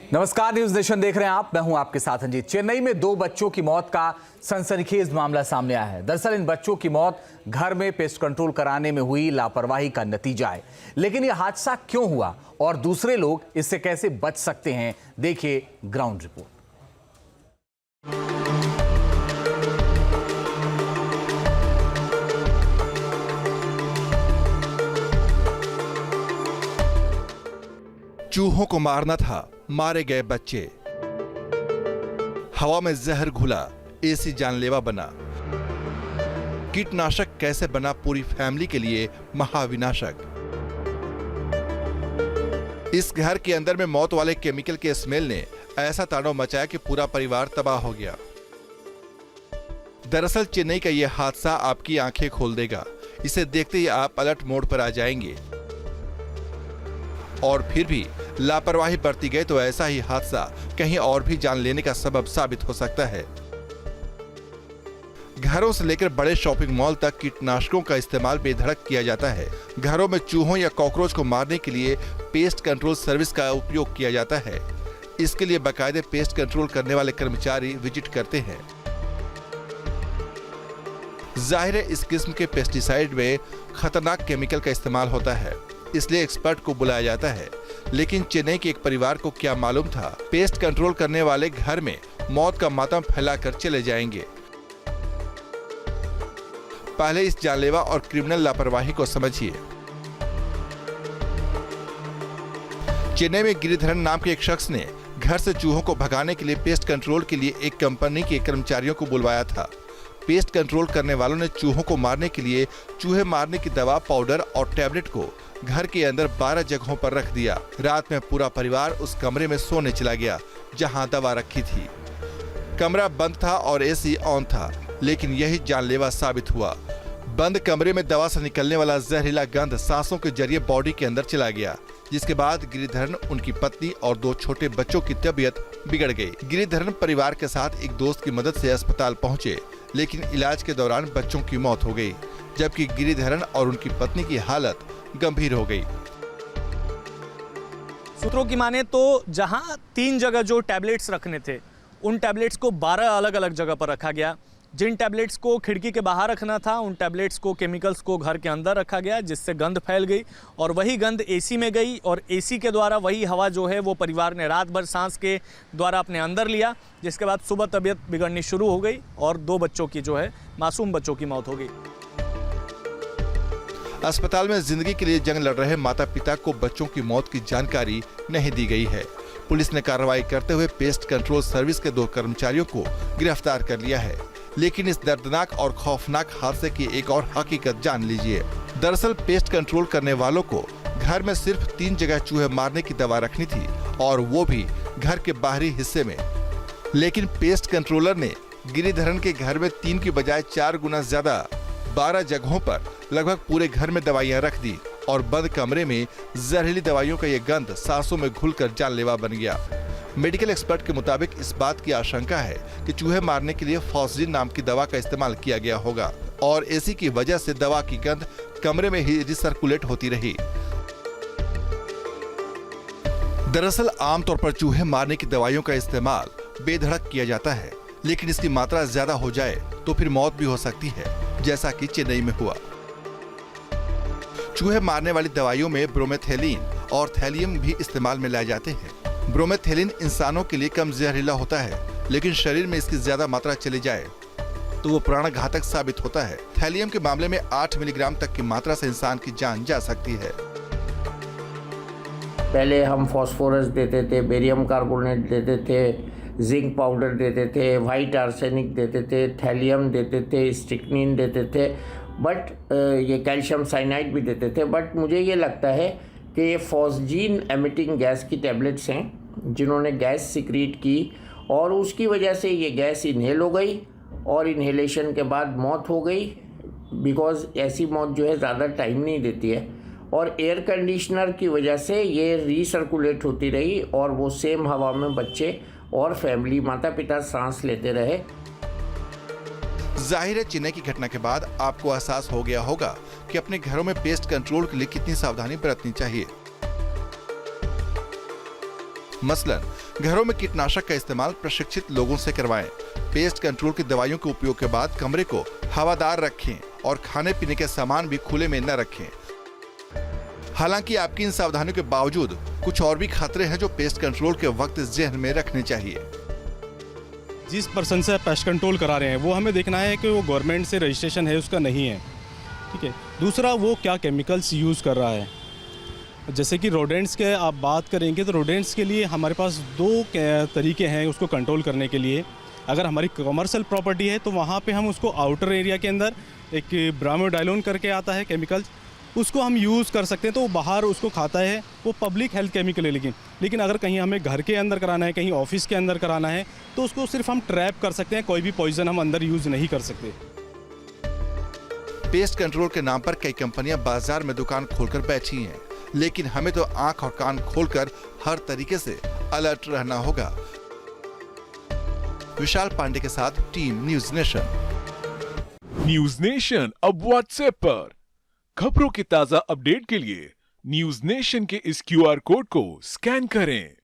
नमस्कार, news nation देख रहे हैं आप। मैं हूं आपके साथ अंजीत। चेन्नई में 2 बच्चों की मौत का सनसनीखेज मामला सामने आया है। दरअसल इन बच्चों की मौत घर में पेस्ट कंट्रोल कराने में हुई लापरवाही का नतीजा है। लेकिन यह हादसा क्यों हुआ और दूसरे लोग इससे कैसे बच सकते हैं, देखिए ग्राउंड रिपोर्ट। चूहों को मारना था, मारे गए बच्चे। हवा में जहर घुला, एसी जानलेवा बना। कीटनाशक कैसे बना पूरी फैमिली के लिए महाविनाशक। इस घर के अंदर में मौत वाले केमिकल के स्मेल ने ऐसा तांडव मचाया कि पूरा परिवार तबाह हो गया। दरअसल चेन्नई का यह हादसा आपकी आंखें खोल देगा। इसे देखते ही आप अलर्ट मोड पर आ जाएंगे। और फिर भी लापरवाही बरती गई तो ऐसा ही हादसा कहीं और भी जान लेने का सबब साबित हो सकता है। घरों से लेकर बड़े शॉपिंग मॉल तक कीटनाशकों का इस्तेमाल बेधड़क किया जाता है। घरों में चूहों या कॉकरोच को मारने के लिए पेस्ट कंट्रोल सर्विस का उपयोग किया जाता है। इसके लिए बाकायदे पेस्ट कंट्रोल करने वाले कर्मचारी विजिट करते हैं। जाहिर है इस किस्म के पेस्टिसाइड में खतरनाक केमिकल का इस्तेमाल होता है, इसलिए एक्सपर्ट को बुलाया जाता है। लेकिन चेन्नई के एक परिवार को क्या मालूम था, पेस्ट कंट्रोल करने वाले घर में मौत का मातम फैलाकर चले जाएंगे। पहले इस जानलेवा और क्रिमिनल लापरवाही को समझिए। चेन्नई में गिरिधरन नाम के एक शख्स ने घर से चूहों को भगाने के लिए पेस्ट कंट्रोल के लिए एक कंपनी के कर्मचारियों को बुलवाया था। पेस्ट कंट्रोल करने वालों ने चूहों को मारने के लिए चूहे मारने की दवा, पाउडर और टैबलेट को घर के अंदर 12 जगहों पर रख दिया। रात में पूरा परिवार उस कमरे में सोने चला गया जहां दवा रखी थी। कमरा बंद था और एसी ऑन था, लेकिन यही जानलेवा साबित हुआ। बंद कमरे में दवा से निकलने वाला जहरीला गंध सांसों के जरिए बॉडी के अंदर चला गया, जिसके बाद गिरिधरन, उनकी पत्नी और 2 छोटे बच्चों की तबीयत बिगड़ गई। गिरिधरन परिवार के साथ एक दोस्त की मदद से अस्पताल पहुंचे, लेकिन इलाज के दौरान बच्चों की मौत हो गई, जबकि गिरिधरन और उनकी पत्नी की हालत गंभीर हो गई। सूत्रों की माने तो जहां 3 जगह जो टैबलेट्स रखने थे, उन टैबलेट्स को 12 अलग अलग जगह पर रखा गया। जिन टैबलेट्स को खिड़की के बाहर रखना था, उन टैबलेट्स को, केमिकल्स को घर के अंदर रखा गया, जिससे गंध फैल गई और वही गंध एसी में गई और एसी के द्वारा वही हवा जो है वो परिवार ने रात भर सांस के द्वारा अपने अंदर लिया, जिसके बाद सुबह तबीयत बिगड़नी शुरू हो गई और 2 बच्चों की जो है, मासूम बच्चों की मौत हो गई। अस्पताल में जिंदगी के लिए जंग लड़ रहे माता पिता को बच्चों की मौत की जानकारी नहीं दी गई है। पुलिस ने कार्रवाई करते हुए पेस्ट कंट्रोल सर्विस के 2 कर्मचारियों को गिरफ्तार कर लिया है। लेकिन इस दर्दनाक और खौफनाक हादसे की एक और हकीकत जान लीजिए। दरअसल पेस्ट कंट्रोल करने वालों को घर में सिर्फ 3 जगह चूहे मारने की दवा रखनी थी, और वो भी घर के बाहरी हिस्से में। लेकिन पेस्ट कंट्रोलर ने गिरिधरन के घर में 3 की बजाय 4 गुना ज्यादा 12 जगहों पर लगभग पूरे घर में दवाइयां रख दी और बंद कमरे में जहरीली दवाइयों का ये गंध सांसों में घुलकर जानलेवा बन गया। मेडिकल एक्सपर्ट के मुताबिक इस बात की आशंका है कि चूहे मारने के लिए फॉस्जिन नाम की दवा का इस्तेमाल किया गया होगा और एसी की वजह से दवा की गंध कमरे में ही रिसर्कुलेट होती रही। दरअसल आमतौर पर चूहे मारने की दवाइयों का इस्तेमाल बेधड़क किया जाता है, लेकिन इसकी मात्रा ज्यादा हो जाए तो फिर मौत भी हो सकती है, जैसा कि चेन्नई में हुआ। चूहे मारने वाली दवाइयों में ब्रोमेथेलिन और थैलियम भी इस्तेमाल में लाए जाते हैं। ब्रोमेथेलिन इंसानों के लिए कम जहरीला होता है, लेकिन शरीर में इसकी ज्यादा मात्रा चली जाए तो वो प्राणघातक साबित होता है। थैलियम के मामले में 8 मिलीग्राम तक की मात्रा से इंसान की जान जा सकती है। पहले हम फास्फोरस देते थे, बेरियम कार्बोनेट देते थे, जिंक पाउडर देते थे, वाइट आर्सेनिक देते थे, थैलियम देते थे, स्ट्रिक्निन देते थे, बट ये कैल्शियम साइनाइड भी देते थे। बट मुझे ये लगता है कि ये फॉस्जीन एमिटिंग गैस की टैबलेट्स हैं, जिन्होंने गैस सिक्रीट की और उसकी वजह से ये गैस इन्हेल हो गई और इन्हेलेशन के बाद मौत हो गई। बिकॉज ऐसी मौत जो है ज़्यादा टाइम नहीं देती है और एयर कंडीशनर की वजह से ये रीसर्कुलेट होती रही और वो सेम हवा में बच्चे और फैमिली, माता पिता सांस लेते रहे। जाहिर है चेन्नई की घटना के बाद आपको एहसास हो गया होगा कि अपने घरों में पेस्ट कंट्रोल के लिए कितनी सावधानी बरतनी चाहिए। मसलन घरों में कीटनाशक का इस्तेमाल प्रशिक्षित लोगों से करवाएं। पेस्ट कंट्रोल की दवाइयों के उपयोग के बाद कमरे को हवादार रखें और खाने पीने के सामान भी खुले में न रखें। हालांकि आपकी इन सावधानियों के बावजूद कुछ और भी खतरे हैं जो पेस्ट कंट्रोल के वक्त जहन में रखने चाहिए। जिस पर्सन से पेस्ट कंट्रोल करा रहे हैं वो हमें देखना है कि वो गवर्नमेंट से रजिस्ट्रेशन है उसका नहीं है, ठीक है। दूसरा, वो क्या केमिकल्स यूज़ कर रहा है। जैसे कि रोडेंट्स के आप बात करेंगे तो रोडेंट्स के लिए हमारे पास दो तरीके हैं उसको कंट्रोल करने के लिए। अगर हमारी कमर्शियल प्रॉपर्टी है तो वहाँ पे हम उसको आउटर एरिया के अंदर एक ब्रामोडाइलोन करके आता है केमिकल, उसको हम यूज़ कर सकते हैं तो वो बाहर उसको खाता है, वो पब्लिक हेल्थ केमिकल है। लेकिन अगर कहीं हमें घर के अंदर कराना है, कहीं ऑफिस के अंदर कराना है तो उसको सिर्फ हम ट्रैप कर सकते हैं, कोई भी पॉइजन हम अंदर यूज़ नहीं कर सकते। पेस्ट कंट्रोल के नाम पर कई कंपनियां बाजार में दुकान खोलकर बैठी हैं, लेकिन हमें तो आंख और कान खोलकर हर तरीके से अलर्ट रहना होगा। विशाल पांडे के साथ team news nation. News nation अब व्हाट्सएप पर खबरों की ताजा अपडेट के लिए न्यूज नेशन के इस QR कोड को स्कैन करें।